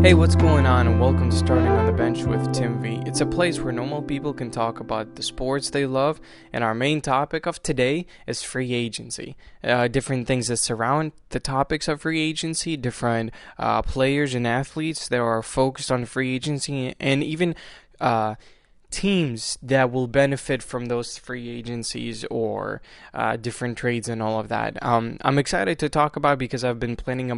Hey, what's going on, and welcome to Starting on the Bench with Tim V. It's a place where normal people can talk about the sports they love, and our main topic of today is free agency. Different things that surround the topics of free agency, different players and athletes that are focused on free agency, and even teams that will benefit from those free agencies or different trades and all of that. I'm excited to talk about because I've been planning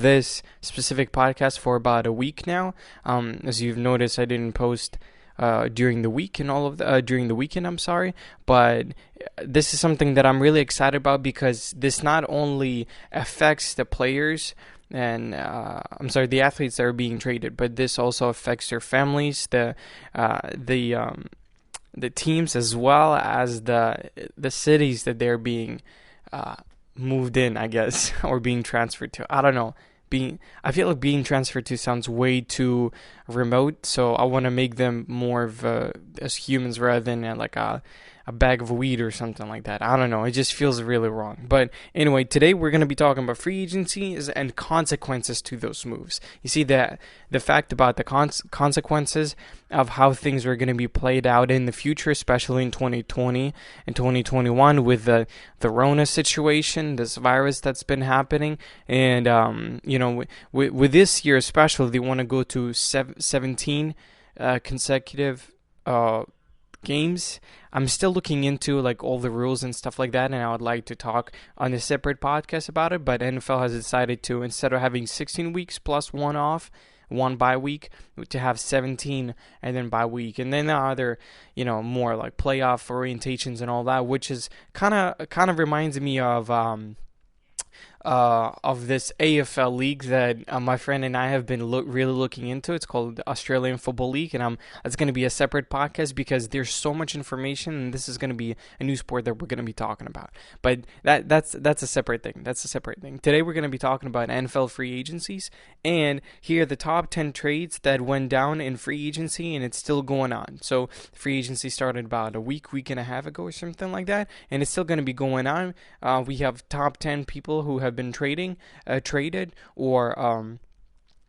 this specific podcast for about a week now. As you've noticed, I didn't post during the week and during the weekend. But this is something that I'm really excited about because this not only affects the players and the athletes that are being traded, but this also affects their families, the teams, as well as the cities that they're being moved in, I guess, or being transferred to. I don't know. I feel like being transferred to sounds way too remote, so I want to make them more of as humans rather than like a bag of weed or something like that. I don't know. It just feels really wrong. But anyway, today we're going to be talking about free agencies and consequences to those moves. You see, the fact about the consequences of how things are going to be played out in the future, especially in 2020 and 2021 with the Rona situation, this virus that's been happening. And, with this year especially, they want to go to 17 consecutive games. I'm still looking into like all the rules and stuff like that, and I would like to talk on a separate podcast about it. But NFL has decided to, instead of having 16 weeks plus one bye week, to have 17 and then bye week. And then there are other, more like playoff orientations and all that, which is kind of reminds me of this AFL league that my friend and I have been really looking into. It's called the Australian Football League, and it's going to be a separate podcast because there's so much information, and this is going to be a new sport that we're going to be talking about. But that's a separate thing. Today we're going to be talking about NFL free agencies, and here are the top 10 trades that went down in free agency, and it's still going on. So free agency started about a week and a half ago or something like that, and it's still going to be going on. We have top 10 people who have been traded or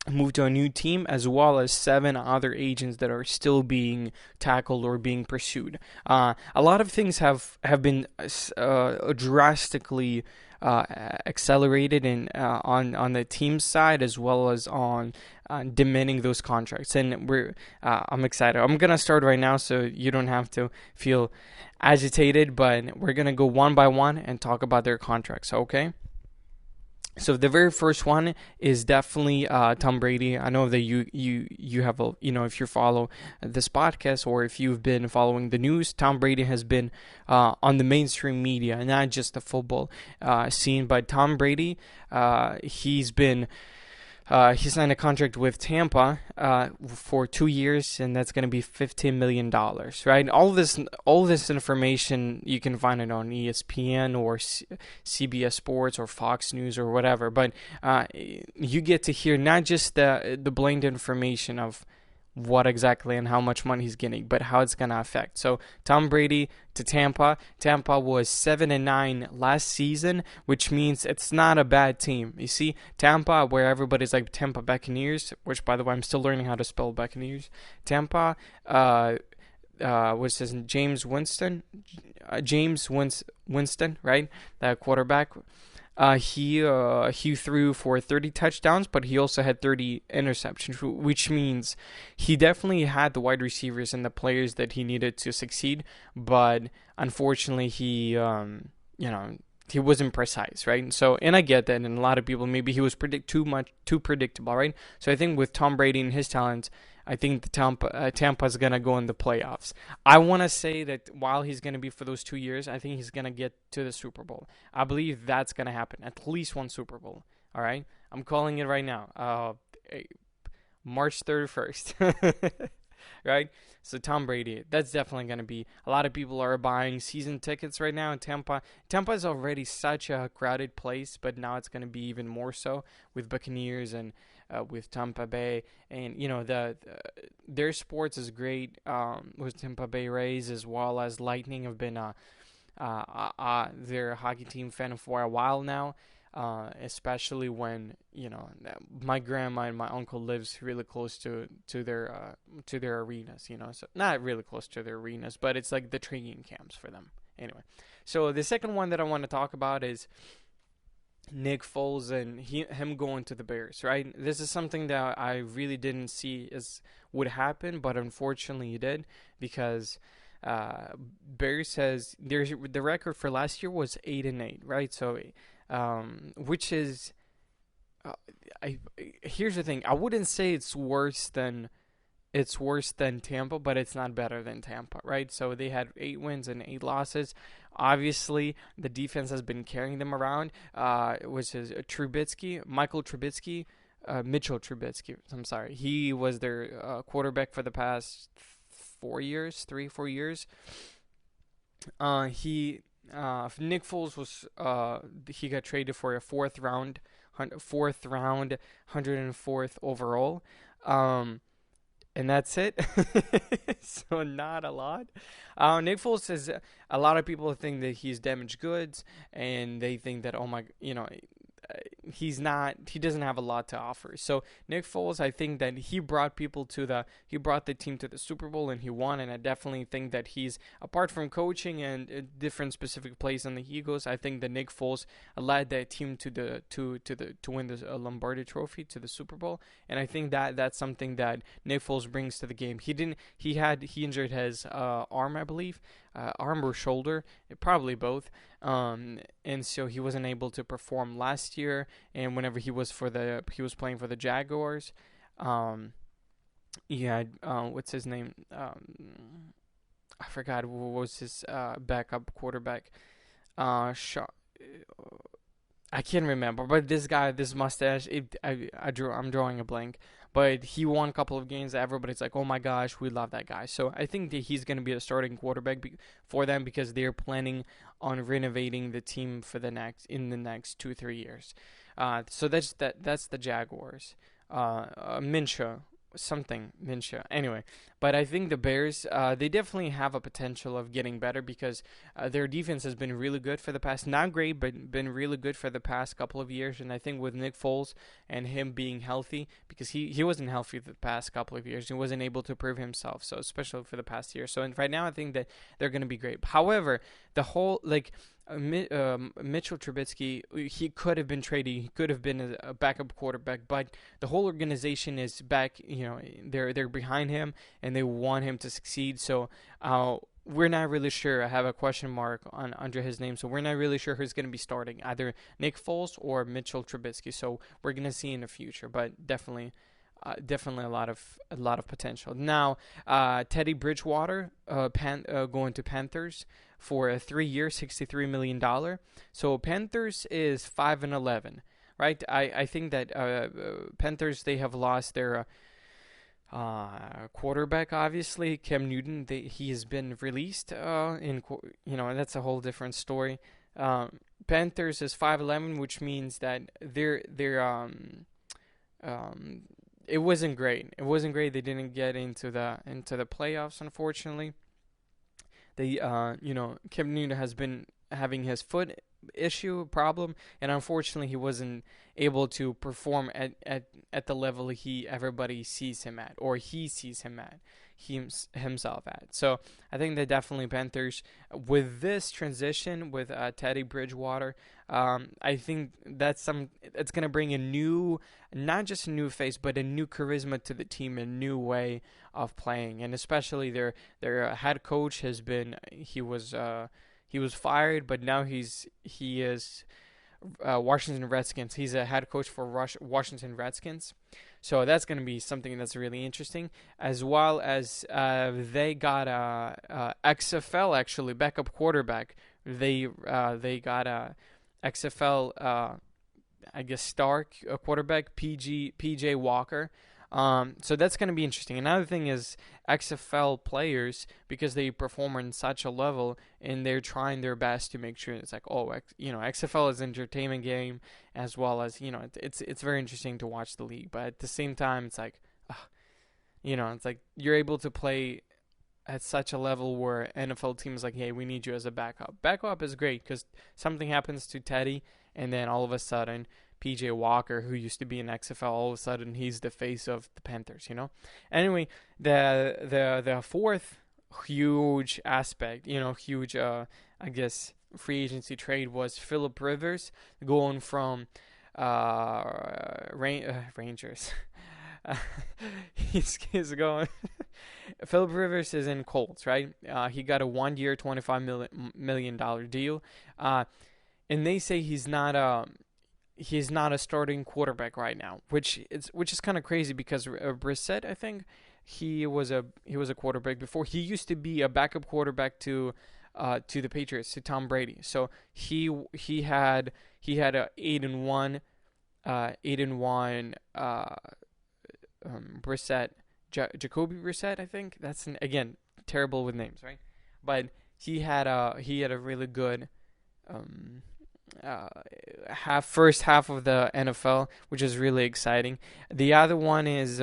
moved to a new team, as well as 7 other agents that are still being tackled or being pursued. A lot of things have been drastically accelerated on the team side, as well as on demanding those contracts. And I'm excited. I'm gonna start right now, so you don't have to feel agitated. But we're gonna go one by one and talk about their contracts. Okay. So the very first one is definitely Tom Brady. I know that you have if you follow this podcast or if you've been following the news, Tom Brady has been on the mainstream media, not just the football scene. But Tom Brady, he signed a contract with Tampa for 2 years, and that's going to be $15 million, right? All this information, you can find it on ESPN or CBS Sports or Fox News or whatever. But you get to hear not just the blatant information of what exactly and how much money he's getting, but how it's going to affect. So Tom Brady to Tampa. Tampa was 7-9 last season, which means it's not a bad team. You see, Tampa, where everybody's like Tampa Buccaneers, which by the way, I'm still learning how to spell Buccaneers. Tampa, what's his name? James Winston, right? That quarterback. He threw for 30 touchdowns, but he also had 30 interceptions, which means he definitely had the wide receivers and the players that he needed to succeed. But unfortunately, he wasn't precise, right? So, and I get that, and a lot of people, maybe he was too predictable, right? So I think with Tom Brady and his talents, I think Tampa's going to go in the playoffs. I want to say that while he's going to be for those 2 years, I think he's going to get to the Super Bowl. I believe that's going to happen. At least one Super Bowl. All right? I'm calling it right now. March 31st. Right? So Tom Brady, that's definitely going to be. A lot of people are buying season tickets right now in Tampa. Tampa is already such a crowded place, but now it's going to be even more so with Buccaneers and with Tampa Bay, and their sports is great. With Tampa Bay Rays as well as Lightning have been their hockey team fan for a while now. especially when my grandma and my uncle lives really close to their arenas. So not really close to their arenas, but it's like the training camps for them. Anyway, so the second one that I want to talk about is Nick Foles and him going to the Bears, right? This is something that I really didn't see as would happen, but unfortunately it did, because Bears has the record for last year was 8-8, right? So, which is, here's the thing. I wouldn't say it's worse than Tampa, but it's not better than Tampa, right? So they had 8 wins and 8 losses. Obviously, the defense has been carrying them around. It was Mitchell Trubisky. I'm sorry. He was their quarterback for the past 4 years. Nick Foles was he got traded for a fourth round, 104th overall. And that's it. So not a lot. Nick Foles says a lot of people think that he's damaged goods, and they think that, oh my, he's not. He doesn't have a lot to offer. So Nick Foles, I think that he brought the team to the Super Bowl, and he won. And I definitely think that he's, apart from coaching and different specific plays on the Eagles, I think that Nick Foles led that team to win the Lombardi Trophy, to the Super Bowl. And I think that that's something that Nick Foles brings to the game. He injured his arm, I believe, arm or shoulder, probably both. And so he wasn't able to perform last year, and whenever he was playing for the Jaguars. He had what's his name? I forgot what was his backup quarterback. I can't remember, but this guy, this mustache, I'm drawing a blank. But he won a couple of games. Everybody's like, oh my gosh, we love that guy. So I think that he's going to be a starting quarterback for them, because they're planning on renovating the team in the next 2-3 years. So that's the Jaguars. Minshew. Anyway, but I think the Bears, they definitely have a potential of getting better, because their defense has been really good for the past, not great, but been really good for the past couple of years. And I think with Nick Foles and him being healthy, because he wasn't healthy the past couple of years, he wasn't able to prove himself. So especially for the past year. So right now, I think that they're going to be great. However, the whole Mitchell Trubisky, he could have been traded. He could have been a backup quarterback, but the whole organization is back. They're behind him, and they want him to succeed. So we're not really sure. I have a question mark under his name, so we're not really sure who's going to be starting, either Nick Foles or Mitchell Trubisky. So we're going to see in the future, but definitely a lot of potential. Now, Teddy Bridgewater, going to Panthers for a 3-year, $63 million. So Panthers is 5-11, right? I think that Panthers, they have lost their quarterback, obviously, Cam Newton. He has been released. And that's a whole different story. Panthers is 5-11, which means that they're it wasn't great. They didn't get into the playoffs, unfortunately. Cam Newton has been having his foot problem, and unfortunately he wasn't able to perform at the level everybody sees him at, or he sees him at himself at. So I think that definitely Panthers, with this transition with Teddy Bridgewater, I think it's gonna bring a new, not just a new face, but a new charisma to the team, a new way of playing, and especially their head coach he was fired, but now he is Washington Redskins. He's a head coach for Washington Redskins. So that's going to be something that's really interesting, as well as they got a XFL, actually, backup quarterback. They got a XFL, I guess, star quarterback, PJ Walker. So that's going to be interesting. Another thing is XFL players, because they perform on such a level, and they're trying their best to make sure it's like, XFL is an entertainment game, as well as, it's very interesting to watch the league. But at the same time, it's like, it's like you're able to play at such a level where NFL teams like, hey, we need you as a backup. Backup is great, because something happens to Teddy, and then all of a sudden, PJ Walker, who used to be in XFL, all of a sudden he's the face of the Panthers. Anyway, the fourth huge aspect, huge I guess free agency trade was Philip Rivers going from Rangers. He's going. Philip Rivers is in Colts, right? He got a 1-year, $25 million deal, and they say he's not a starting quarterback right now, which is kind of crazy because Brissett, I think he was a quarterback before. He used to be a backup quarterback to the Patriots, to Tom Brady. So he had a 8-1 Brissett, Jacoby Brissett, I think. That's again terrible with names, right? But he had a really good first half of the NFL, which is really exciting. The other one is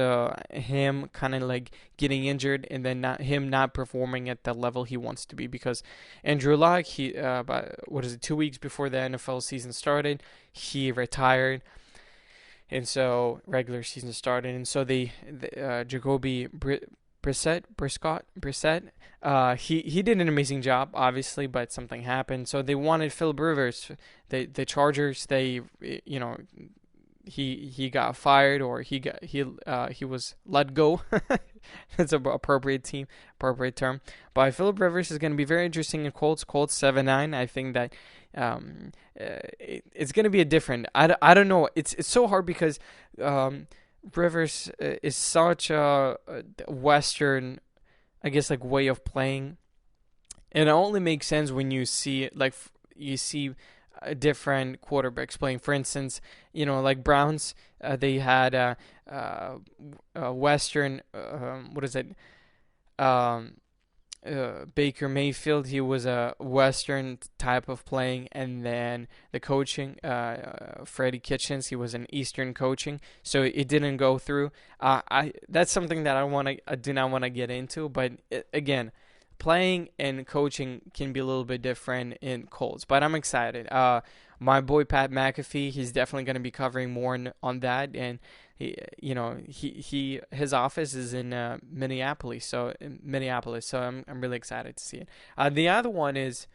him kind of like getting injured and then not performing at the level he wants to be, because Andrew Luck, he about 2 weeks before the NFL season started, he retired. And so regular season started, and so Jacoby Brissett, he did an amazing job, obviously, but something happened. So they wanted Philip Rivers. The Chargers, he got fired, or he was let go. That's an appropriate term. But Philip Rivers is going to be very interesting in Colts. Colts 7-9. I think that it's going to be a different. I don't know. It's so hard because Rivers is such a Western, I guess, like way of playing, and it only makes sense when you see it, like you see different quarterbacks playing. For instance, like Browns, they had a Western. Baker Mayfield, he was a Western type of playing, and then the coaching, Freddie Kitchens, he was an Eastern coaching, so it didn't go through. That's something that I do not want to get into, but again, playing and coaching can be a little bit different in Colts, but I'm excited. My boy Pat McAfee, he's definitely going to be covering more on that, and his office is in Minneapolis, so I'm really excited to see it. The other one is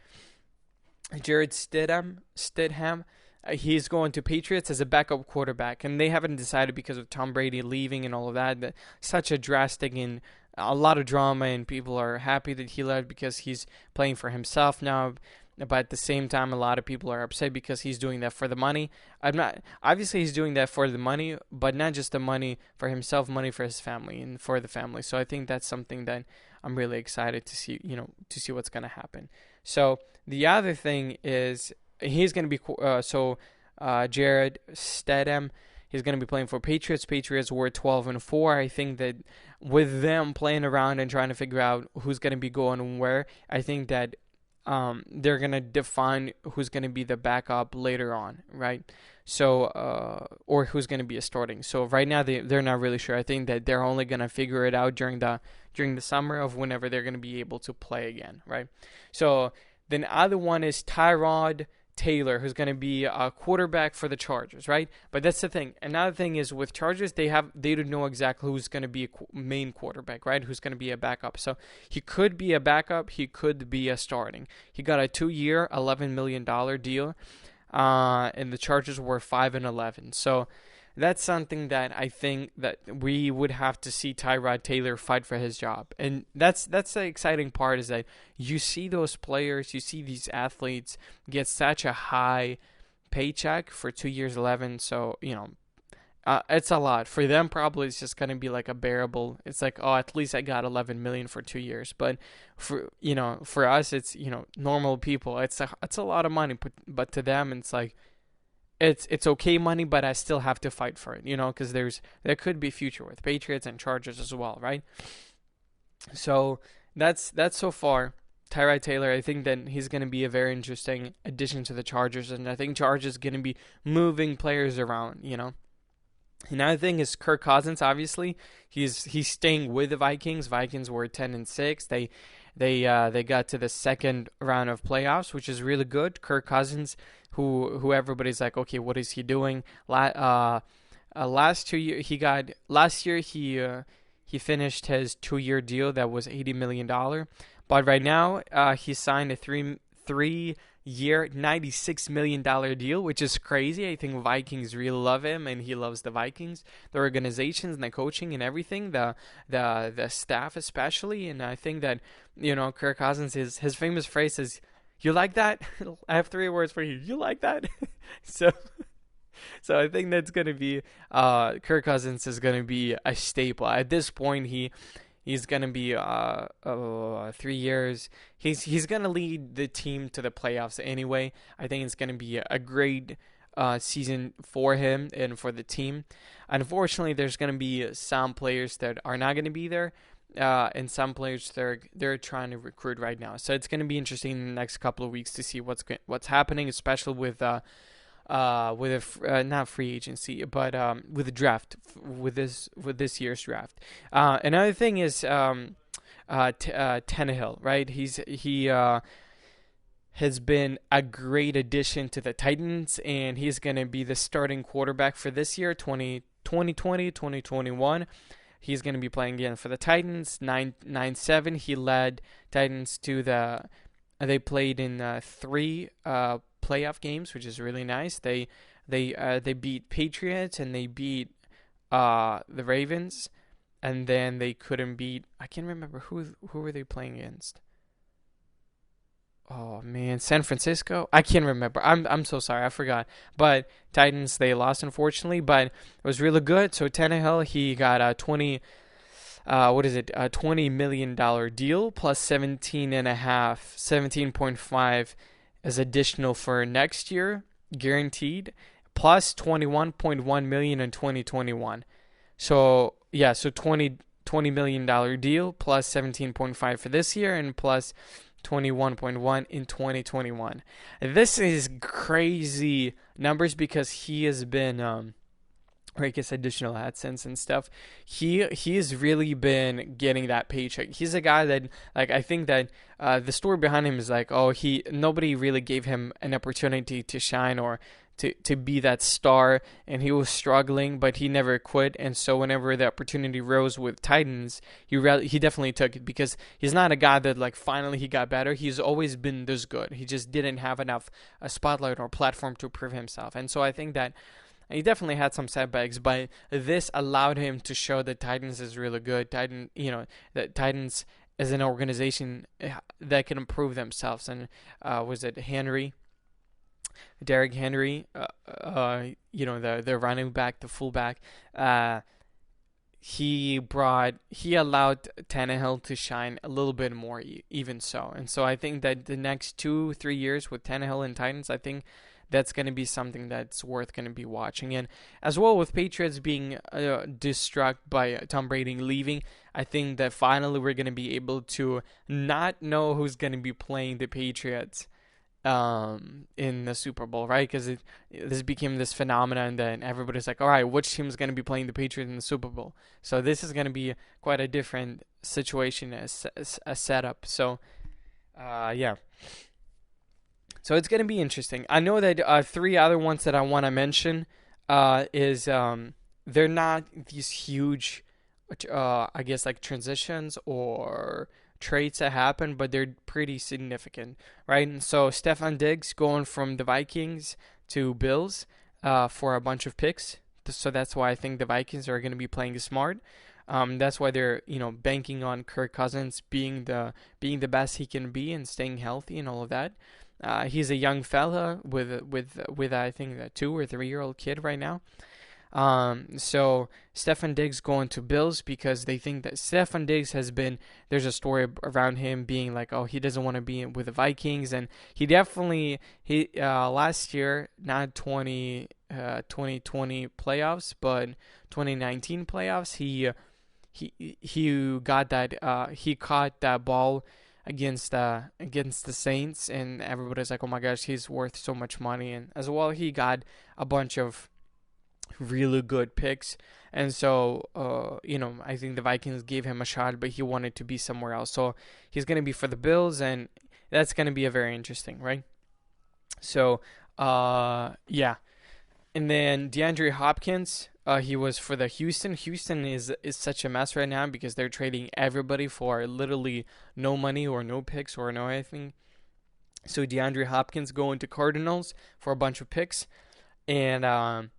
Jared Stidham. He's going to Patriots as a backup quarterback, and they haven't decided because of Tom Brady leaving and all of that. But such a drastic and a lot of drama, and people are happy that he left because he's playing for himself now. But at the same time, a lot of people are upset because he's doing that for the money. Obviously he's doing that for the money, but not just the money for himself, money for his family and for the family. So I think that's something that I'm really excited to see, to see what's going to happen. So the other thing is he's going to be, Jared Stidham, he's going to be playing for Patriots. Patriots were 12-4. I think that with them playing around and trying to figure out who's going to be going where, I think that they're going to define who's going to be the backup later on, right? So, or who's going to be a starting. So right now they're not really sure. I think that they're only going to figure it out during the summer of whenever they're going to be able to play again, right? So then the other one is Tyrod Taylor, who's going to be a quarterback for the Chargers, right? But that's the thing. Another thing is with Chargers, they don't know exactly who's going to be a main quarterback, right? Who's going to be a backup. So he could be a backup. He could be a starting. He got a 2-year, $11 million deal, and the Chargers were 5-11. So that's something that I think that we would have to see Tyrod Taylor fight for his job. And that's the exciting part, is that you see those players, you see these athletes get such a high paycheck for 2 years, 11. So, it's a lot. For them, probably it's just going to be like a bearable. It's like, oh, at least I got 11 million for 2 years. But for us, it's, normal people. It's a lot of money, but to them, it's like, it's okay money, but I still have to fight for it, because there could be future with Patriots and Chargers as well, right? So that's so far Tyrod Taylor. I think that he's going to be a very interesting addition to the Chargers, and I think Chargers going to be moving players around, Another thing is Kirk Cousins. Obviously, he's staying with the Vikings. Vikings were 10-6. They got to the second round of playoffs, which is really good. Kirk Cousins, who everybody's like, okay, what is he doing? Last year he finished his 2-year deal that was $80 million, but right now he signed a three-year $96 million deal, which is crazy. I think Vikings really love him, and he loves the Vikings, the organizations and the coaching and everything, the staff especially. And I think that Kirk Cousins, his famous phrase is, "You like that?" I have 3 words for you. You like that? so. So I think that's gonna be Kirk Cousins is gonna be a staple at this point. He's gonna be 3 years. He's gonna lead the team to the playoffs anyway. I think it's gonna be a great season for him and for the team. Unfortunately, there's gonna be some players that are not gonna be there. And some players they're trying to recruit right now, so it's going to be interesting in the next couple of weeks to see what's happening, especially with not free agency, but with the draft, with this year's draft. Another thing is Tannehill, right? He has been a great addition to the Titans, and he's going to be the starting quarterback for this year, 2021. He's going to be playing again for the Titans. 9-7. He led Titans to they played in 3 playoff games, which is really nice. They beat Patriots, and they beat the Ravens, and then they couldn't beat. I can't remember who were they playing against. Oh man, San Francisco. I can't remember. I'm so sorry. I forgot. But Titans, they lost unfortunately, but it was really good. So Tannehill, he got a $20 million deal plus 17.5 as additional for next year, guaranteed, plus 21.1 million in 2021. So yeah, so $20 million deal plus 17.5 for this year, and plus 21.1 in 2021. This is crazy numbers because he has been or I guess additional AdSense and stuff. He's really been getting that paycheck. He's a guy that, like, I think that the story behind him is like, nobody really gave him an opportunity to shine or to be that star, and he was struggling, but he never quit. And so whenever the opportunity rose with Titans, he definitely took it, because he's not a guy that like finally he got better. He's always been this good. He just didn't have enough a spotlight or platform to prove himself. And so I think that he definitely had some setbacks, but this allowed him to show that Titans is really good. That Titans as an organization that can improve themselves. And was it Derrick Henry, the running back, the fullback, he allowed Tannehill to shine a little bit more, even so. And so I think that the next 2-3 years with Tannehill and Titans, I think that's going to be something that's worth going to be watching. And as well, with Patriots being distraught by Tom Brady leaving, I think that finally we're going to be able to not know who's going to be playing the Patriots in the Super Bowl, right? Because this became this phenomenon that everybody's like, all right, which team is going to be playing the Patriots in the Super Bowl? So this is going to be quite a different situation as a setup. So, yeah. So it's going to be interesting. I know that 3 other ones that I want to mention is they're not these huge, I guess, like transitions or trades that happen, but they're pretty significant, right? And so Stefon Diggs going from the Vikings to Bills for a bunch of picks. So that's why I think the Vikings are going to be playing smart. That's why they're banking on Kirk Cousins being the best he can be and staying healthy and all of that. He's a young fella with I think a 2 or 3 year old kid right now. So Stefon Diggs going to Bills because they think that Stefon Diggs there's a story around him being like, he doesn't want to be with the Vikings, and he definitely last year, not 2020 playoffs, but 2019 playoffs, he got that he caught that ball against the Saints, and everybody's like, oh my gosh, he's worth so much money. And as well, he got a bunch of really good picks. And so, I think the Vikings gave him a shot, but he wanted to be somewhere else. So he's going to be for the Bills, and that's going to be a very interesting, right? So, yeah. And then DeAndre Hopkins, he was for the Houston. Houston is such a mess right now because they're trading everybody for literally no money or no picks or no anything. So DeAndre Hopkins going to Cardinals for a bunch of picks. And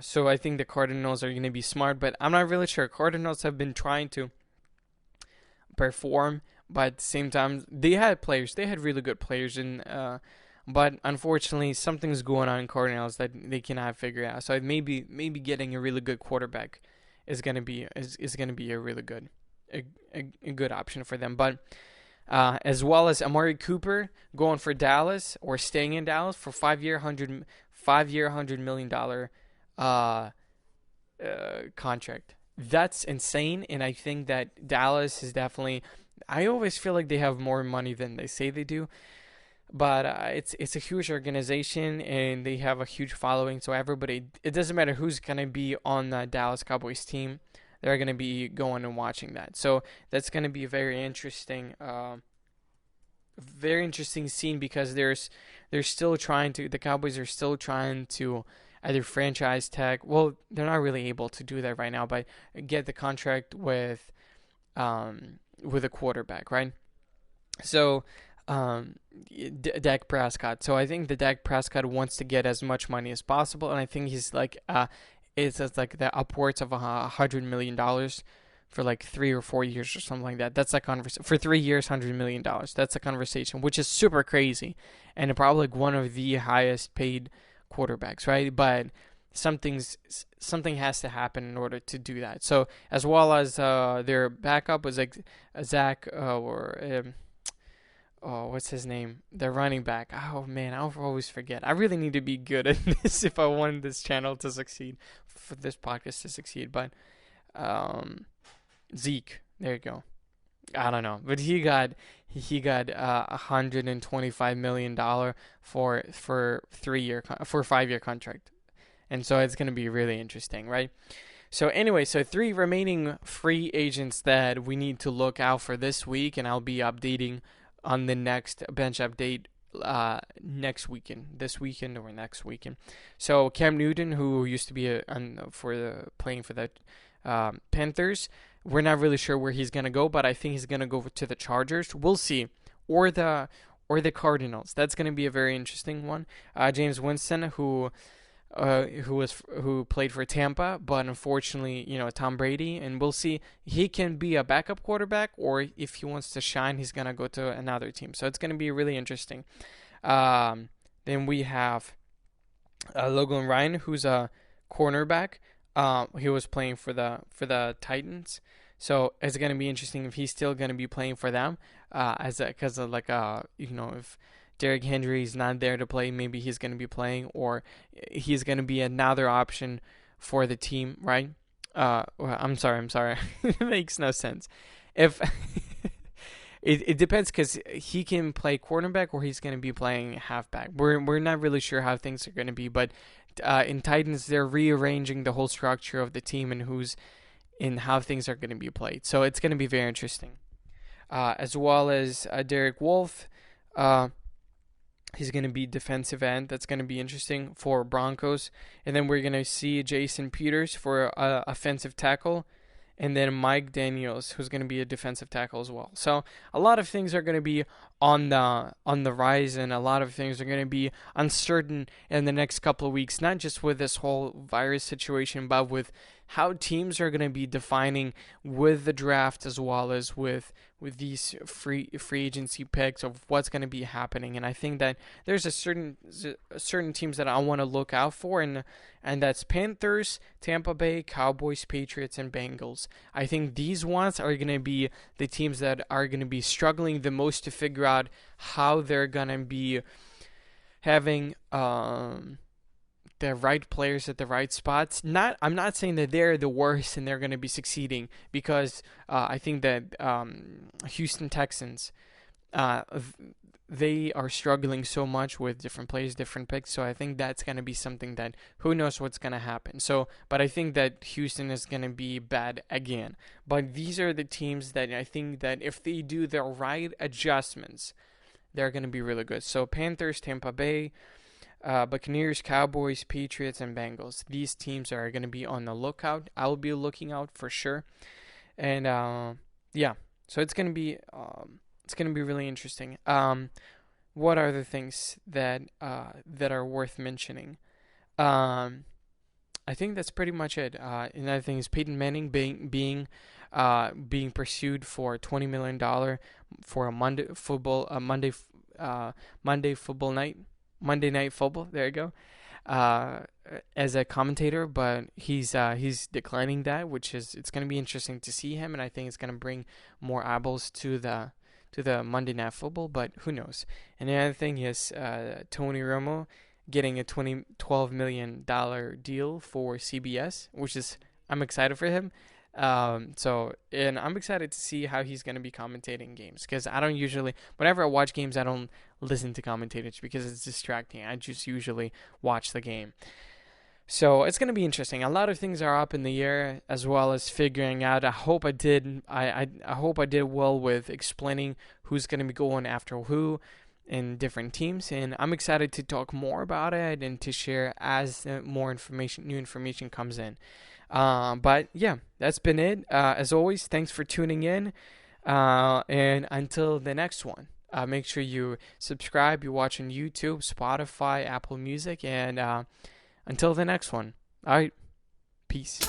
so I think the Cardinals are going to be smart, but I'm not really sure. Cardinals have been trying to perform, but at the same time, they had players. They had really good players, but unfortunately, something's going on in Cardinals that they cannot figure out. So maybe getting a really good quarterback is going to be a really good a good option for them. But as well as Amari Cooper going for Dallas or staying in Dallas for 5-year, $100 million contract. That's insane, and I think that Dallas is definitely. I always feel like they have more money than they say they do, but it's a huge organization and they have a huge following. So everybody, it doesn't matter who's gonna be on the Dallas Cowboys team, they're gonna be going and watching that. So that's gonna be a very interesting scene because they're still trying to. The Cowboys are still trying to either franchise tag. Well, they're not really able to do that right now, but get the contract with a quarterback, right? So Dak Prescott. So I think the Dak Prescott wants to get as much money as possible, and I think he's like it's like the upwards of $100 million for like 3 or 4 years or something like that. That's a conversation for 3 years, $100 million. That's a conversation, which is super crazy, and probably like one of the highest paid quarterbacks, right? But something has to happen in order to do that. So as well as their backup was like Zach what's his name? Their running back. Oh man, I always forget. I really need to be good at this if I want this channel to succeed, for this podcast to succeed. But Zeke, there you go. I don't know, but he got $125 million for a 5-year contract, and so it's gonna be really interesting, right? So anyway, so 3 remaining free agents that we need to look out for this week, and I'll be updating on the next bench update next weekend, this weekend or next weekend. So Cam Newton, who used to be playing for the Panthers. We're not really sure where he's gonna go, but I think he's gonna go to the Chargers. We'll see, or the Cardinals. That's gonna be a very interesting one. James Winston, who played for Tampa, but unfortunately, Tom Brady, and we'll see. He can be a backup quarterback, or if he wants to shine, he's gonna go to another team. So it's gonna be really interesting. Then we have Logan Ryan, who's a cornerback. He was playing for the Titans, so it's gonna be interesting if he's still gonna be playing for them. If Derrick Henry's not there to play, maybe he's gonna be playing, or he's gonna be another option for the team, right? I'm sorry. It makes no sense. If it depends, because he can play quarterback or he's gonna be playing halfback. We're not really sure how things are gonna be, but in Titans, they're rearranging the whole structure of the team and how things are going to be played. So it's going to be very interesting. As well as Derek Wolfe, he's going to be defensive end. That's going to be interesting for Broncos. And then we're going to see Jason Peters for offensive tackle. And then Mike Daniels, who's going to be a defensive tackle as well. So a lot of things are going to be on the rise, and a lot of things are going to be uncertain in the next couple of weeks, not just with this whole virus situation, but with how teams are going to be defining with the draft, as well as with these free agency picks of what's going to be happening. And I think that there's a certain teams that I want to look out for, and that's Panthers, Tampa Bay, Cowboys, Patriots, and Bengals. I think these ones are going to be the teams that are going to be struggling the most to figure out how they're going to be having the right players at the right spots. I'm not saying that they're the worst and they're going to be succeeding, because I think that Houston Texans they are struggling so much with different players, different picks. So I think that's going to be something that who knows what's going to happen. So, but I think that Houston is going to be bad again. But these are the teams that I think that if they do the right adjustments, they're going to be really good. So Panthers, Tampa Bay, Buccaneers, Cowboys, Patriots, and Bengals. These teams are going to be on the lookout. I'll be looking out for sure. And yeah, so it's going to be really interesting. What are the things that are worth mentioning? I think that's pretty much it. Another thing is Peyton Manning being pursued for $20 million for a Monday Night Football. There you go. As a commentator, but he's declining that, which is it's going to be interesting to see him, and I think it's going to bring more eyeballs to the Monday Night Football, but who knows? And the other thing is Tony Romo getting a $12 million deal for CBS, which is I'm excited for him. And I'm excited to see how he's going to be commentating games, because I don't usually, whenever I watch games, I don't listen to commentators because it's distracting. I just usually watch the game. So it's going to be interesting. A lot of things are up in the air, as well as figuring out. I hope I did well with explaining who's going to be going after who in different teams, and I'm excited to talk more about it and to share as new information comes in. But yeah, that's been it. As always, thanks for tuning in, and until the next one, make sure you subscribe. You watch on YouTube, Spotify, Apple Music, and until the next one. All right, peace.